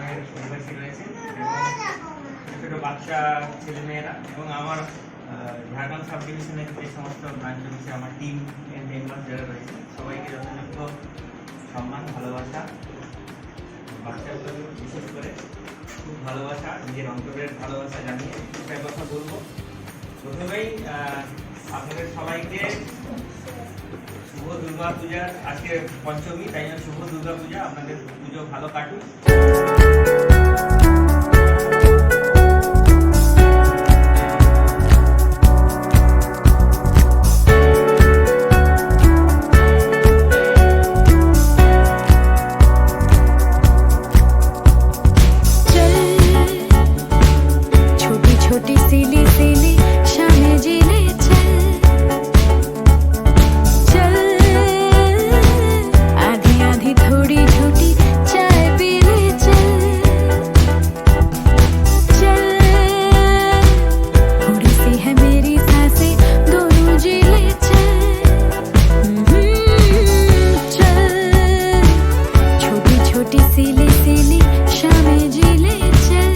ধরনের অধিবাসী রয়েছে এবং ছোট বাচ্চা ছেলেমেয়েরা এবং আমার ঝাড়গ্রাম সাব ডিভিশনের যে সমস্ত ব্রাঞ্চ রয়েছে, আমার টিম মেম্বার যারা রয়েছে, সবাইকে যথাযথ সম্মান, ভালোবাসা, বাচ্চাগুলোকে বিশেষ করে খুব ভালোবাসা, নিজের অন্তরের ভালোবাসা জানিয়ে একটা কথা বলবো। প্রথমেই আপনাদের সবাইকে শুভ দুর্গা পূজার, আজকে পঞ্চমী, তাই জন্য শুভ দুর্গা পূজা। আপনাদের পুজো ভালো কাটুক। सिली सिली शामें जिले चल।